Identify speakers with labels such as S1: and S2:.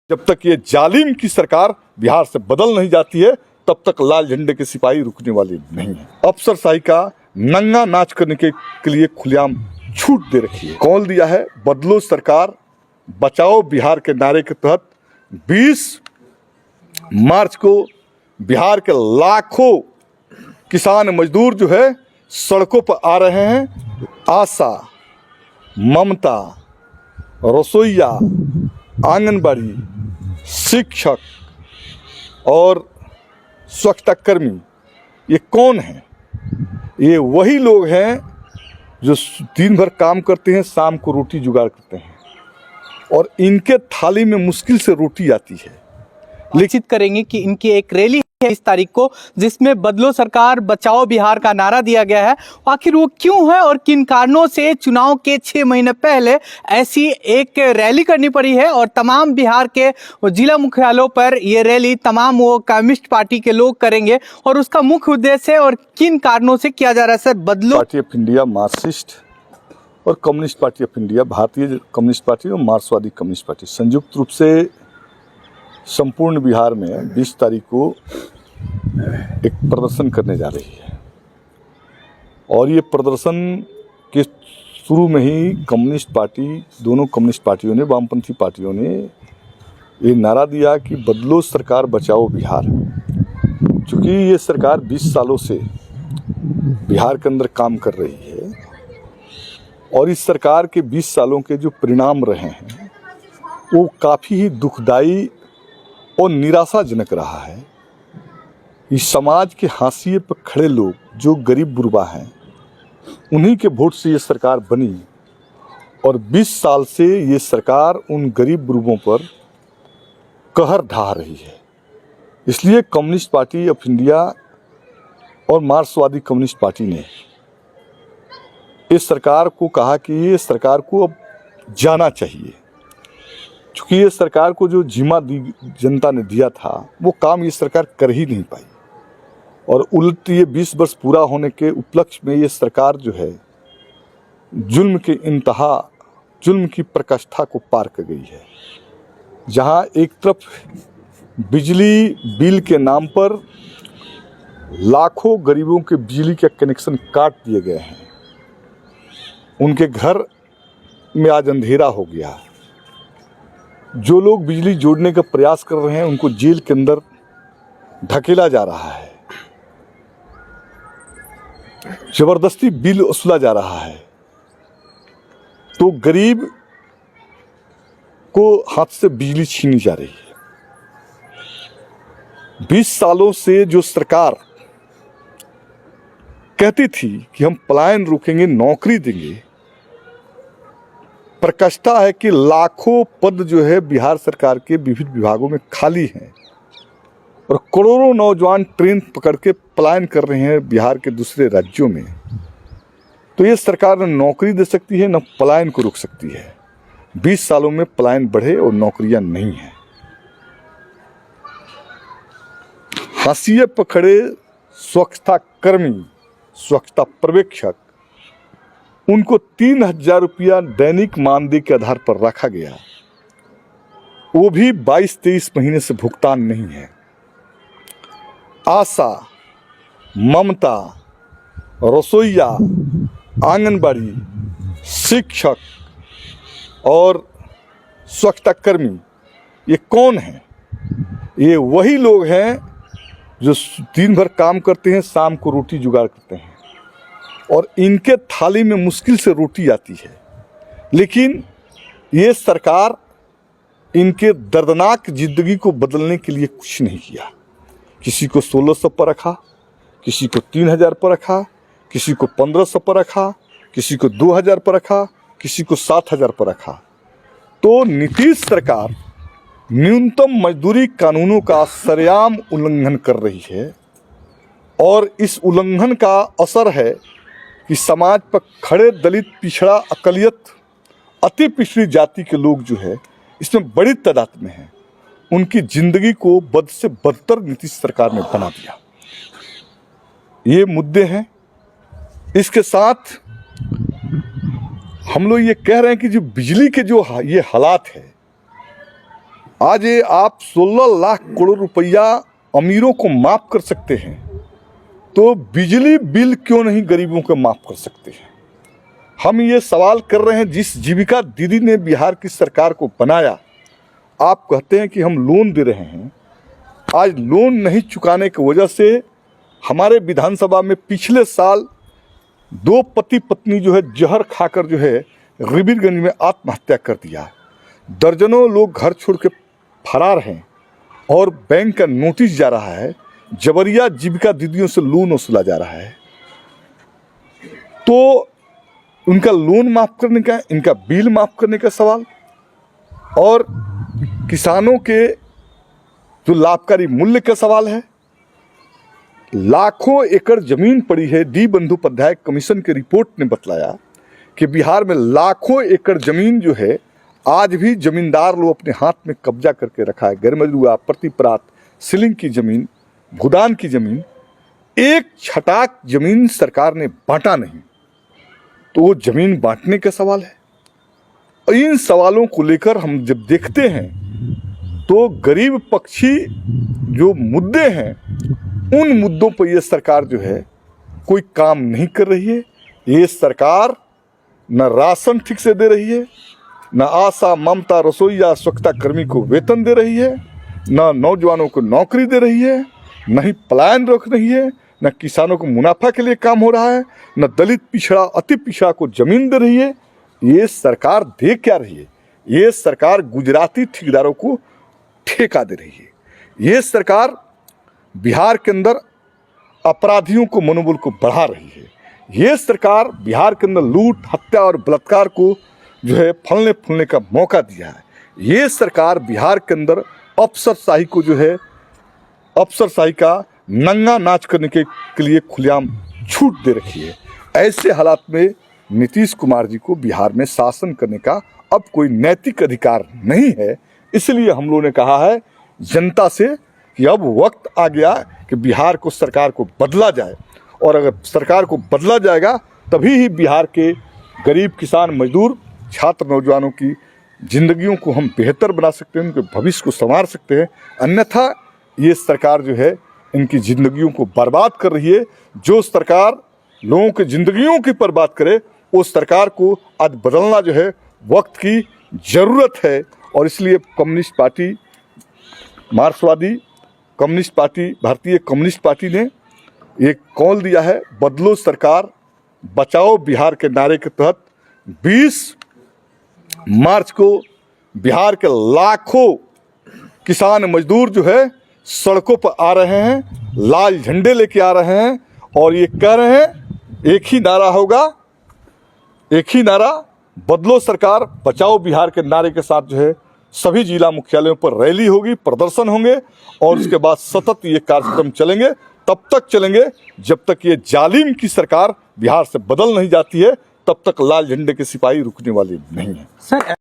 S1: जब तक ये जालिम की सरकार बिहार से बदल नहीं जाती है तब तक लाल झंडे के सिपाही रुकने वाले नहीं है। अफसरशाही का नंगा नाच करने के लिए खुलेआम छूट दे रखी है। कौल दिया है बदलो सरकार बचाओ बिहार के नारे के तहत 20 मार्च को बिहार के लाखों किसान मजदूर जो है सड़कों पर आ रहे हैं। आशा, ममता, रसोइया, आंगनबाड़ी, शिक्षक और स्वच्छता कर्मी, ये कौन हैं? ये वही लोग हैं जो दिन भर काम करते हैं, शाम को रोटी जुगाड़ करते हैं और इनके थाली में मुश्किल से रोटी आती है।
S2: निश्चित करेंगे कि इनकी एक रैली है 20 तारीख को, जिसमें बदलो सरकार बचाओ बिहार का नारा दिया गया है। आखिर वो क्यों है और किन कारणों से चुनाव के 6 महीने पहले ऐसी एक रैली करनी पड़ी है और तमाम बिहार के जिला मुख्यालयों पर ये रैली तमाम वो कम्युनिस्ट पार्टी के लोग करेंगे और उसका मुख्य उद्देश्य है और किन कारणों से किया जा रहा है। सर, बदलो
S1: पार्टी ऑफ इंडिया, मार्क्सिस्ट और कम्युनिस्ट पार्टी ऑफ इंडिया, भारतीय कम्युनिस्ट पार्टी और मार्क्सवादी कम्युनिस्ट पार्टी संयुक्त रूप से संपूर्ण बिहार में 20 तारीख को एक प्रदर्शन करने जा रही है और ये प्रदर्शन के शुरू में ही कम्युनिस्ट पार्टी, दोनों कम्युनिस्ट पार्टियों ने, वामपंथी पार्टियों ने ये नारा दिया कि बदलो सरकार बचाओ बिहार। चूँकि ये सरकार 20 सालों से बिहार के अंदर काम कर रही है और इस सरकार के 20 सालों के जो परिणाम रहे हैं वो काफ़ी ही दुखदाई और निराशाजनक रहा है। इस समाज के हाशिए पर खड़े लोग जो गरीब गुरबा हैं उन्हीं के वोट से ये सरकार बनी और 20 साल से ये सरकार उन गरीब गुरबों पर कहर ढा रही है। इसलिए कम्युनिस्ट पार्टी ऑफ इंडिया और मार्क्सवादी कम्युनिस्ट पार्टी ने इस सरकार को कहा कि ये सरकार को अब जाना चाहिए। चूँकि ये सरकार को जो जिम्मा जनता ने दिया था वो काम ये सरकार कर ही नहीं पाई और उलट ये 20 वर्ष पूरा होने के उपलक्ष्य में ये सरकार जो है जुल्म के इंतहा, जुल्म की प्रकाष्ठा को पार कर गई है। जहाँ एक तरफ बिजली बिल के नाम पर लाखों गरीबों के बिजली के कनेक्शन काट दिए गए हैं, उनके घर में आज अंधेरा हो गया। जो लोग बिजली जोड़ने का प्रयास कर रहे हैं उनको जेल के अंदर ढकेला जा रहा है, जबरदस्ती बिल वसूला जा रहा है। तो गरीब को हाथ से बिजली छीनी जा रही है। 20 सालों से जो सरकार कहती थी कि हम पलायन रोकेंगे, नौकरी देंगे, प्रकाष्ठा है कि लाखों पद जो है बिहार सरकार के विभिन्न विभागों में खाली हैं और करोड़ों नौजवान ट्रेन पकड़ के पलायन कर रहे हैं बिहार के दूसरे राज्यों में। तो ये सरकार न नौकरी दे सकती है न पलायन को रोक सकती है। 20 सालों में पलायन बढ़े और नौकरियां नहीं हैं। हाशिए पर खड़े स्वच्छता कर्मी, स्वच्छता पर्यवेक्षक, उनको 3000 रुपया दैनिक मानदेय के आधार पर रखा गया। वो भी 22-23 महीने से भुगतान नहीं है। आशा, ममता, रसोइया, आंगनबाड़ी, शिक्षक और स्वच्छता कर्मी, ये कौन हैं? ये वही लोग हैं जो दिन भर काम करते हैं, शाम को रोटी जुगाड़ करते हैं और इनके थाली में मुश्किल से रोटी आती है। लेकिन ये सरकार इनके दर्दनाक जिंदगी को बदलने के लिए कुछ नहीं किया। किसी को 1600 पर रखा, किसी को 3000 पर रखा, किसी को 1500 पर रखा, किसी को 2000 पर रखा, किसी को 7000 पर रखा। तो नीतीश सरकार न्यूनतम मजदूरी कानूनों का सरेआम उल्लंघन कर रही है और इस उल्लंघन का असर है कि समाज पर खड़े दलित, पिछड़ा, अकलियत, अति पिछड़ी जाति के लोग जो है इसमें बड़ी तादाद में हैं। उनकी जिंदगी को बद से बदतर नीतीश सरकार ने बना दिया। ये मुद्दे हैं। इसके साथ हम लोग ये कह रहे हैं कि जो बिजली के जो ये हालात है आज ये आप 16 लाख करोड़ रुपया अमीरों को माफ कर सकते हैं, तो बिजली बिल क्यों नहीं गरीबों को माफ कर सकते हैं? हम ये सवाल कर रहे हैं। जिस जीविका दीदी ने बिहार की सरकार को बनाया, आप कहते हैं कि हम लोन दे रहे हैं। आज लोन नहीं चुकाने की वजह से हमारे विधानसभा में पिछले साल 2 पति पत्नी जो है जहर खाकर जो है रिबिरगंज में आत्महत्या कर दिया। दर्जनों लोग घर छोड़ के फरार हैं और बैंक का नोटिस जा रहा है। जबरिया जीविका दीदियों से लोन वसूला जा रहा है। तो उनका लोन माफ करने का, इनका बिल माफ करने का सवाल, और किसानों के जो लाभकारी मूल्य का सवाल है। लाखों एकड़ जमीन पड़ी है। डी बंदोपाध्याय कमीशन की रिपोर्ट ने बतलाया कि बिहार में लाखों एकड़ जमीन जो है आज भी जमींदार लोग अपने हाथ में कब्जा करके रखा है। गैरमजरूआ, प्रतिपरात, सीलिंग की जमीन, भूदान की जमीन, एक छटाक जमीन सरकार ने बांटा नहीं। तो वो जमीन बांटने का सवाल है। इन सवालों को लेकर हम जब देखते हैं तो गरीब पक्षी जो मुद्दे हैं, उन मुद्दों पर ये सरकार जो है कोई काम नहीं कर रही है। ये सरकार न राशन ठीक से दे रही है, न आशा, ममता, रसोईया, स्वच्छता कर्मी को वेतन दे रही है, न नौजवानों को नौकरी दे रही है, न ही पलायन रोक रही है, न किसानों को मुनाफा के लिए काम हो रहा है, न दलित पिछड़ा, अति पिछड़ा को जमीन दे रही है। ये सरकार दे क्या रही है? ये सरकार गुजराती ठेकेदारों को ठेका दे रही है। ये सरकार बिहार के अंदर अपराधियों को, मनोबल को बढ़ा रही है। ये सरकार बिहार के अंदर लूट, हत्या और बलात्कार को जो है फलने फूलने का मौका दिया है। ये सरकार बिहार के अंदर अफसरशाही को जो है, अफसरशाही का नंगा नाच करने के लिए खुलेआम छूट दे रखी है। ऐसे हालात में नीतीश कुमार जी को बिहार में शासन करने का अब कोई नैतिक अधिकार नहीं है। इसलिए हम लोगों ने कहा है जनता से कि अब वक्त आ गया कि बिहार को, सरकार को बदला जाए। और अगर सरकार को बदला जाएगा तभी ही बिहार के गरीब, किसान, मजदूर, छात्र, नौजवानों की जिंदगियों को हम बेहतर बना सकते हैं, उनके भविष्य को संवार सकते हैं। अन्यथा ये सरकार जो है इनकी जिंदगियों को बर्बाद कर रही है। जो सरकार लोगों की जिंदगियों की बर्बाद करे, वो सरकार को आज बदलना जो है वक्त की ज़रूरत है। और इसलिए कम्युनिस्ट पार्टी, मार्क्सवादी कम्युनिस्ट पार्टी, भारतीय कम्युनिस्ट पार्टी ने एक कॉल दिया है, बदलो सरकार बचाओ बिहार के नारे के तहत 20 मार्च को बिहार के लाखों किसान मजदूर जो है सड़कों पर आ रहे हैं, लाल झंडे लेके आ रहे हैं और ये कह रहे हैं एक ही नारा होगा, एक ही नारा, बदलो सरकार बचाओ बिहार के नारे के साथ जो है सभी जिला मुख्यालयों पर रैली होगी, प्रदर्शन होंगे और उसके बाद सतत ये कार्यक्रम चलेंगे। तब तक चलेंगे जब तक ये जालिम की सरकार बिहार से बदल नहीं जाती है, तब तक लाल झंडे के सिपाही रुकने वाले नहीं हैं।
S2: सर